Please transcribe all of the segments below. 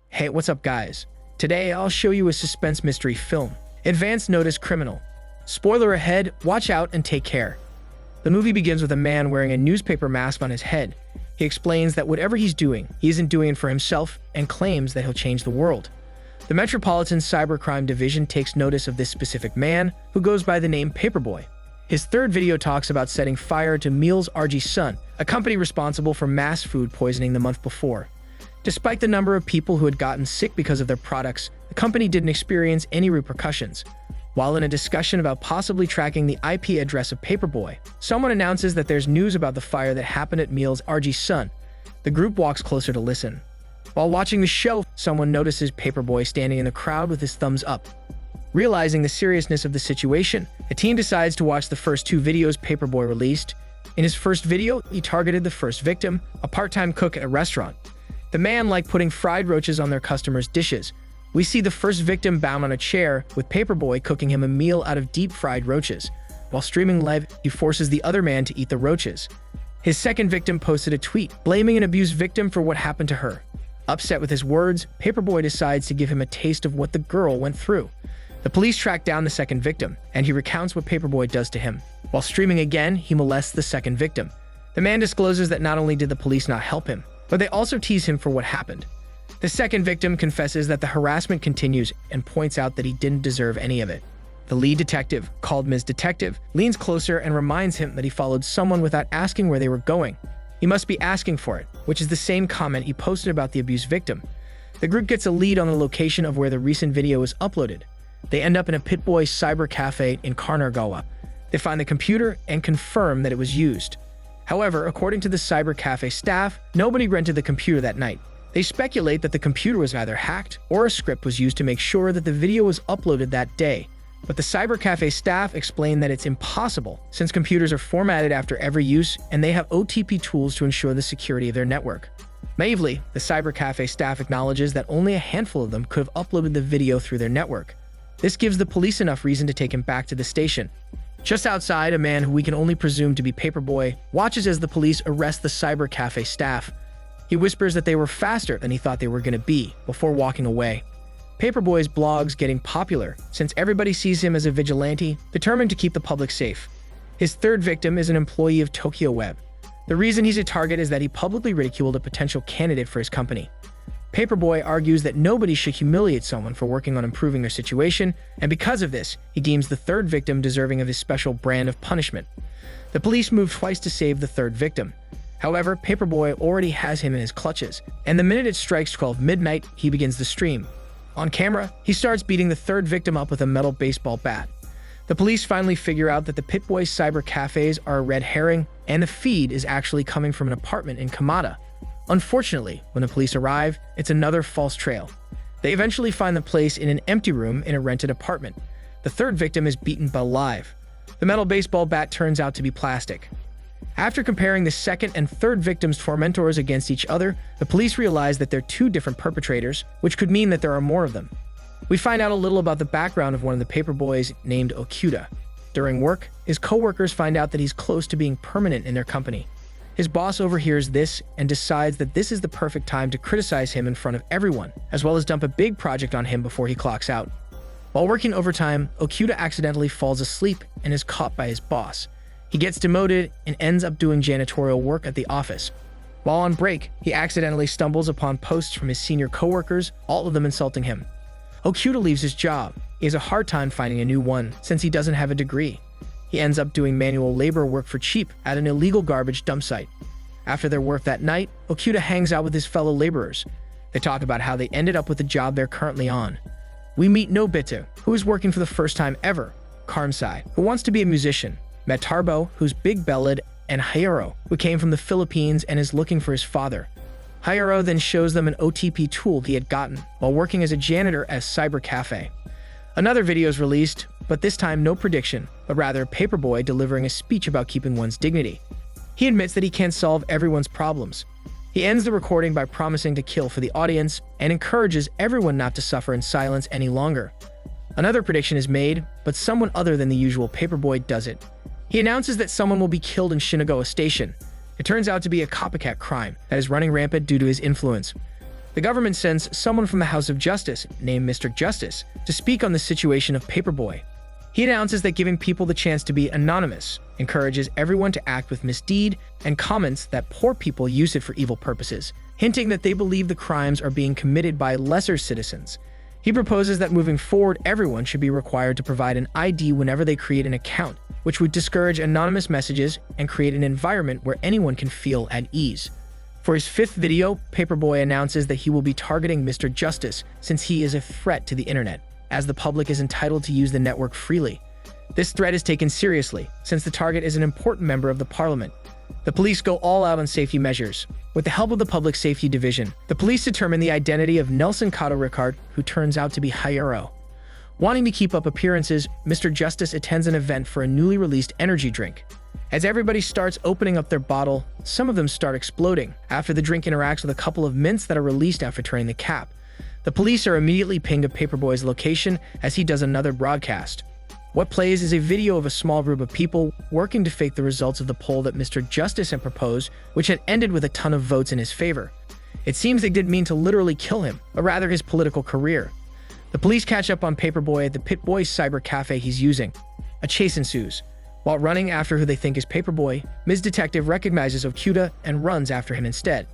Hey, what's up guys? Today I'll show you a suspense mystery film, Advance Notice Criminal. Spoiler ahead, watch out and take care. The movie begins with a man wearing a newspaper mask on his head. He explains that whatever he's doing, he isn't doing it for himself and claims that he'll change the world. The Metropolitan Cybercrime Division takes notice of this specific man, who goes by the name Paperboy. His third video talks about setting fire to Meals RG Sun, a company responsible for mass food poisoning the month before. Despite the number of people who had gotten sick because of their products, the company didn't experience any repercussions. While in a discussion about possibly tracking the IP address of Paperboy, someone announces that there's news about the fire that happened at Meals RG Sun. The group walks closer to listen. While watching the show, someone notices Paperboy standing in the crowd with his thumbs up. Realizing the seriousness of the situation, the team decides to watch the first two videos Paperboy released. In his first video, he targeted the first victim, a part-time cook at a restaurant. The man liked putting fried roaches on their customers' dishes. We see the first victim bound on a chair, with Paperboy cooking him a meal out of deep-fried roaches. While streaming live, he forces the other man to eat the roaches. His second victim posted a tweet, blaming an abused victim for what happened to her. Upset with his words, Paperboy decides to give him a taste of what the girl went through. The police track down the second victim, and he recounts what Paperboy does to him. While streaming again, he molests the second victim. The man discloses that not only did the police not help him, but they also tease him for what happened. The second victim confesses that the harassment continues and points out that he didn't deserve any of it. The lead detective, called Ms. Detective, leans closer and reminds him that he followed someone without asking where they were going. He must be asking for it, which is the same comment he posted about the abused victim. The group gets a lead on the location of where the recent video was uploaded. They end up in a Paperboy cyber cafe in Kanagawa. They find the computer and confirm that it was used. However, according to the cyber cafe staff, nobody rented the computer that night. They speculate that the computer was either hacked or a script was used to make sure that the video was uploaded that day. But the cyber cafe staff explain that it's impossible, since computers are formatted after every use and they have OTP tools to ensure the security of their network. Naively, the cyber cafe staff acknowledges that only a handful of them could have uploaded the video through their network. This gives the police enough reason to take him back to the station. Just outside, a man who we can only presume to be Paperboy watches as the police arrest the cyber cafe staff. He whispers that they were faster than he thought they were going to be before walking away. Paperboy's blog's getting popular since everybody sees him as a vigilante determined to keep the public safe. His third victim is an employee of Tokyo Web. The reason he's a target is that he publicly ridiculed a potential candidate for his company. Paperboy argues that nobody should humiliate someone for working on improving their situation, and because of this, he deems the third victim deserving of his special brand of punishment. The police move twice to save the third victim. However, Paperboy already has him in his clutches, and the minute it strikes 12 midnight, he begins the stream. On camera, he starts beating the third victim up with a metal baseball bat. The police finally figure out that the Paperboy cyber cafes are a red herring, and the feed is actually coming from an apartment in Kamada. Unfortunately, when the police arrive, it's another false trail. They eventually find the place in an empty room in a rented apartment. The third victim is beaten but alive. The metal baseball bat turns out to be plastic. After comparing the second and third victims' tormentors against each other, the police realize that they're two different perpetrators, which could mean that there are more of them. We find out a little about the background of one of the Paperboys named Okuta. During work, his co-workers find out that he's close to being permanent in their company. His boss overhears this and decides that this is the perfect time to criticize him in front of everyone, as well as dump a big project on him before he clocks out. While working overtime, Okuta accidentally falls asleep and is caught by his boss. He gets demoted and ends up doing janitorial work at the office. While on break, he accidentally stumbles upon posts from his senior coworkers, all of them insulting him. Okuta leaves his job. He has a hard time finding a new one since he doesn't have a degree. He ends up doing manual labor work for cheap at an illegal garbage dump site. After their work that night, Okuta hangs out with his fellow laborers. They talk about how they ended up with the job they're currently on. We meet Nobita, who is working for the first time ever, Karmsai, who wants to be a musician, Metarbo, who's big-bellied, and Hayuro, who came from the Philippines and is looking for his father. Hayuro then shows them an OTP tool he had gotten while working as a janitor at Cyber Cafe. Another video is released, but this time no prediction, but rather Paperboy delivering a speech about keeping one's dignity. He admits that he can't solve everyone's problems. He ends the recording by promising to kill for the audience and encourages everyone not to suffer in silence any longer. Another prediction is made, but someone other than the usual Paperboy does it. He announces that someone will be killed in Shinagawa Station. It turns out to be a copycat crime that is running rampant due to his influence. The government sends someone from the House of Justice, named Mr. Justice, to speak on the situation of Paperboy. He announces that giving people the chance to be anonymous encourages everyone to act with misdeed, and comments that poor people use it for evil purposes, hinting that they believe the crimes are being committed by lesser citizens. He proposes that moving forward, everyone should be required to provide an ID whenever they create an account, which would discourage anonymous messages and create an environment where anyone can feel at ease. For his 5th video, Paperboy announces that he will be targeting Mr. Justice since he is a threat to the internet, as the public is entitled to use the network freely. This threat is taken seriously, since the target is an important member of the parliament. The police go all out on safety measures. With the help of the Public Safety Division, the police determine the identity of Nelson Kato Ricard, who turns out to be Hayuro. Wanting to keep up appearances, Mr. Justice attends an event for a newly released energy drink. As everybody starts opening up their bottle, some of them start exploding after the drink interacts with a couple of mints that are released after turning the cap. The police are immediately pinged to Paperboy's location as he does another broadcast. What plays is a video of a small group of people working to fake the results of the poll that Mr. Justice had proposed, which had ended with a ton of votes in his favor. It seems they didn't mean to literally kill him, but rather his political career. The police catch up on Paperboy at the Paperboy cyber cafe he's using. A chase ensues. While running after who they think is Paperboy, Ms. Detective recognizes Okuta and runs after him instead.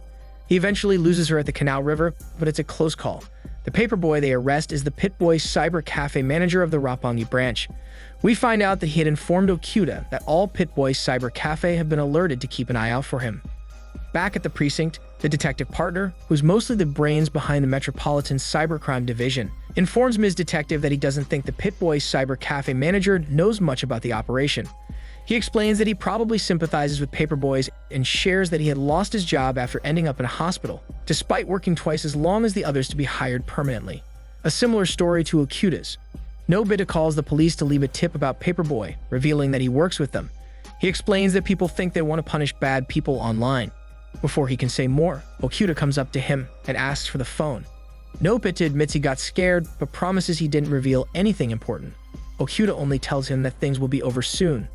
He eventually loses her at the Canal River, but it's a close call. The Paperboy they arrest is the Paperboy cyber cafe manager of the Roppongi branch. We find out that he had informed Okuta that all Paperboy cyber cafe have been alerted to keep an eye out for him. Back at the precinct, the detective partner, who's mostly the brains behind the Metropolitan Cybercrime Division, informs Ms. Detective that he doesn't think the Paperboy cyber cafe manager knows much about the operation. He explains that he probably sympathizes with Paperboys and shares that he had lost his job after ending up in a hospital, despite working twice as long as the others to be hired permanently. A similar story to Okuta's. Nobita calls the police to leave a tip about Paperboy, revealing that he works with them. He explains that people think they want to punish bad people online. Before he can say more, Okuta comes up to him and asks for the phone. Nobita admits he got scared, but promises he didn't reveal anything important. Okuta only tells him that things will be over soon.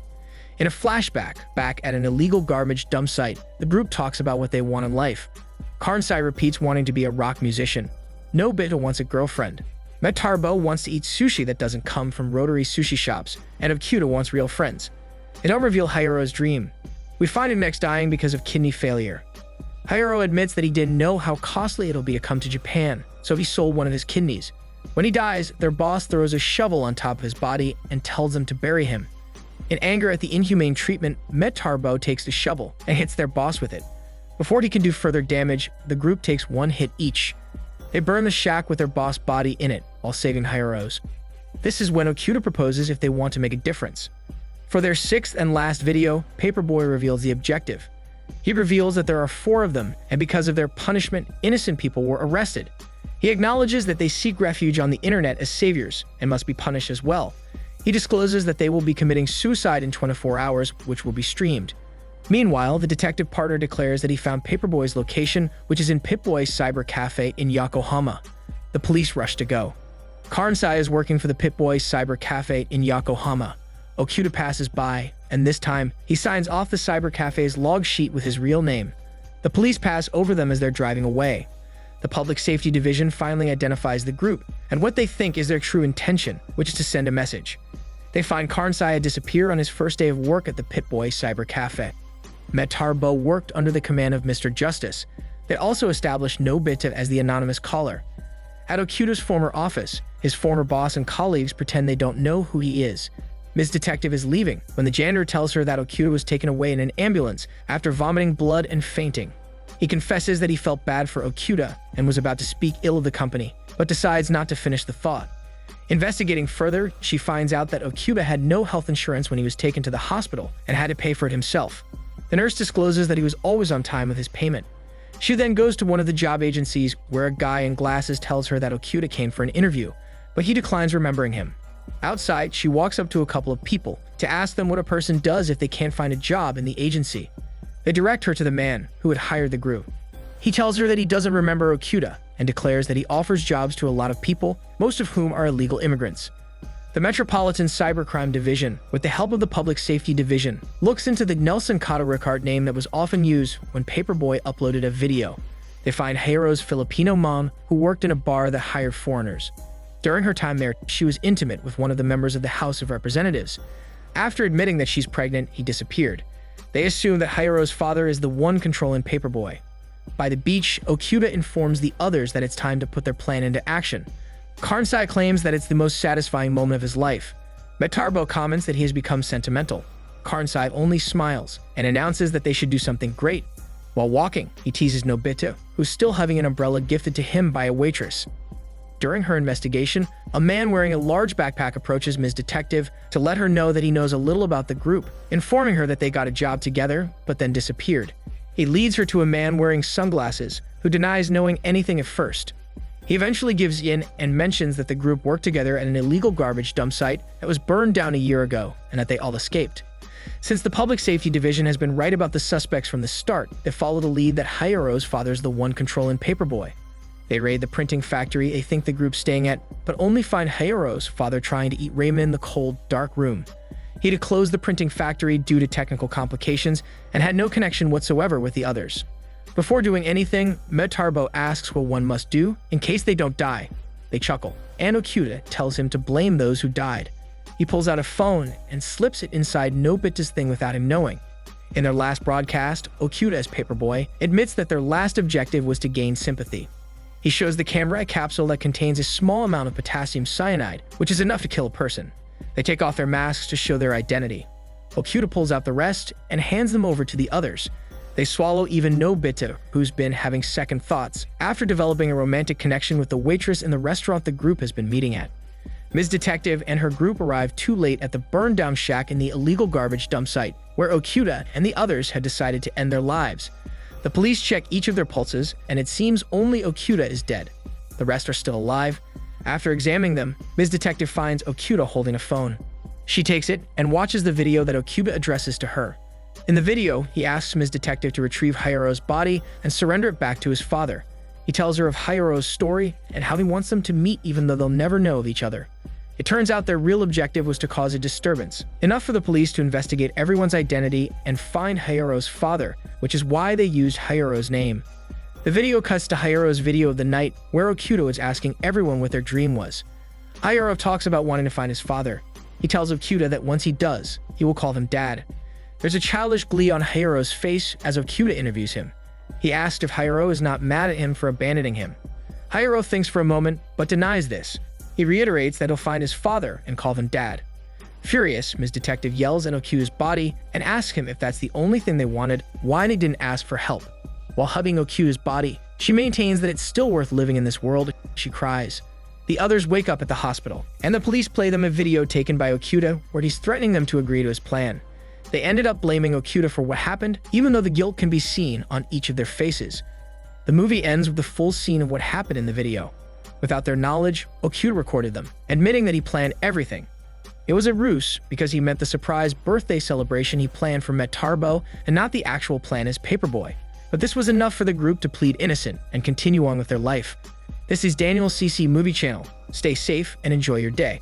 In a flashback, back at an illegal garbage dump site, the group talks about what they want in life. Karnsai repeats wanting to be a rock musician. Nobita wants a girlfriend. Metarbo wants to eat sushi that doesn't come from rotary sushi shops, and Okuta wants real friends. They don't reveal Hayuro's dream. We find him next dying because of kidney failure. Hayuro admits that he didn't know how costly it'll be to come to Japan, so he sold one of his kidneys. When he dies, their boss throws a shovel on top of his body and tells them to bury him. In anger at the inhumane treatment, Metarbo takes the shovel and hits their boss with it. Before he can do further damage, the group takes one hit each. They burn the shack with their boss body in it while saving Hayuro's. This is when Okuta proposes if they want to make a difference. For their 6th and last video, Paperboy reveals the objective. He reveals that there are 4 of them, and because of their punishment, innocent people were arrested. He acknowledges that they seek refuge on the internet as saviors and must be punished as well. He discloses that they will be committing suicide in 24 hours, which will be streamed. Meanwhile, the detective partner declares that he found Paperboy's location, which is in Paperboy's cyber cafe in Yokohama. The police rush to go. Karnsai is working for the Paperboy cyber cafe in Yokohama. Okuta passes by, and this time, he signs off the cyber cafe's log sheet with his real name. The police pass over them as they're driving away. The Public Safety Division finally identifies the group, and what they think is their true intention, which is to send a message. They find Karnsai disappear on his first day of work at the Paperboy cyber cafe. Metarbo worked under the command of Mr. Justice. They also established Nobita as the anonymous caller. At Okuta's former office, his former boss and colleagues pretend they don't know who he is. Ms. Detective is leaving when the janitor tells her that Okuta was taken away in an ambulance after vomiting blood and fainting. He confesses that he felt bad for Okuta and was about to speak ill of the company, but decides not to finish the thought. Investigating further, she finds out that Okuta had no health insurance when he was taken to the hospital and had to pay for it himself. The nurse discloses that he was always on time with his payment. She then goes to one of the job agencies where a guy in glasses tells her that Okuta came for an interview, but he declines remembering him. Outside, she walks up to a couple of people to ask them what a person does if they can't find a job in the agency. They direct her to the man who had hired the group. He tells her that he doesn't remember Okuta and declares that he offers jobs to a lot of people, most of whom are illegal immigrants. The Metropolitan Cybercrime Division, with the help of the Public Safety Division, looks into the Nelson Cotterickart name that was often used when Paperboy uploaded a video. They find Hayaro's Filipino mom, who worked in a bar that hired foreigners. During her time there, she was intimate with one of the members of the House of Representatives. After admitting that she's pregnant, he disappeared. They assume that Hayaro's father is the one controlling Paperboy. By the beach, Okuta informs the others that it's time to put their plan into action. Carnsai claims that it's the most satisfying moment of his life. Metarbo comments that he has become sentimental. Carnsai only smiles and announces that they should do something great. While walking, he teases Nobita, who's still having an umbrella gifted to him by a waitress. During her investigation, a man wearing a large backpack approaches Ms. Detective to let her know that he knows a little about the group, informing her that they got a job together, but then disappeared. He leads her to a man wearing sunglasses, who denies knowing anything at first. He eventually gives in and mentions that the group worked together at an illegal garbage dump site that was burned down a year ago, and that they all escaped. Since the Public Safety Division has been right about the suspects from the start, they follow the lead that Hayaro's father's the one controlling Paperboy. They raid the printing factory they think the group's staying at, but only find Hayaro's father trying to eat ramen in the cold, dark room. He had to close the printing factory due to technical complications and had no connection whatsoever with the others. Before doing anything, Metarbo asks what one must do in case they don't die. They chuckle, and Okuta tells him to blame those who died. He pulls out a phone and slips it inside Nobita's thing without him knowing. In their last broadcast, Okuta as Paperboy admits that their last objective was to gain sympathy. He shows the camera a capsule that contains a small amount of potassium cyanide, which is enough to kill a person. They take off their masks to show their identity. Okuta pulls out the rest and hands them over to the others. They swallow even Nobita, who's been having second thoughts after developing a romantic connection with the waitress in the restaurant the group has been meeting at. Ms. Detective and her group arrive too late at the burned-down shack in the illegal garbage dump site, where Okuta and the others had decided to end their lives. The police check each of their pulses, and it seems only Okuta is dead. The rest are still alive. After examining them, Ms. Detective finds Okuta holding a phone. She takes it and watches the video that Okuta addresses to her. In the video, he asks Ms. Detective to retrieve Hayaro's body and surrender it back to his father. He tells her of Hayaro's story and how he wants them to meet even though they'll never know of each other. It turns out their real objective was to cause a disturbance, enough for the police to investigate everyone's identity and find Hayaro's father, which is why they used Hayaro's name. The video cuts to Hayaro's video of the night where Okuta was asking everyone what their dream was. Hayaro talks about wanting to find his father. He tells Okuta that once he does, he will call him Dad. There's a childish glee on Hayaro's face as Okuta interviews him. He asks if Hayaro is not mad at him for abandoning him. Hayaro thinks for a moment, but denies this. He reiterates that he'll find his father and call him Dad. Furious, Ms. Detective yells at Okuta's body and asks him if that's the only thing they wanted, why they didn't ask for help. While hugging Okuta's body, she maintains that it's still worth living in this world. She cries. The others wake up at the hospital, and the police play them a video taken by Okuta where he's threatening them to agree to his plan. They ended up blaming Okuta for what happened, even though the guilt can be seen on each of their faces. The movie ends with the full scene of what happened in the video. Without their knowledge, Okuta recorded them, admitting that he planned everything. It was a ruse because he meant the surprise birthday celebration he planned for Metarbo and not the actual plan as Paperboy. But this was enough for the group to plead innocent and continue on with their life. This is Daniel CC Movie Channel. Stay safe and enjoy your day.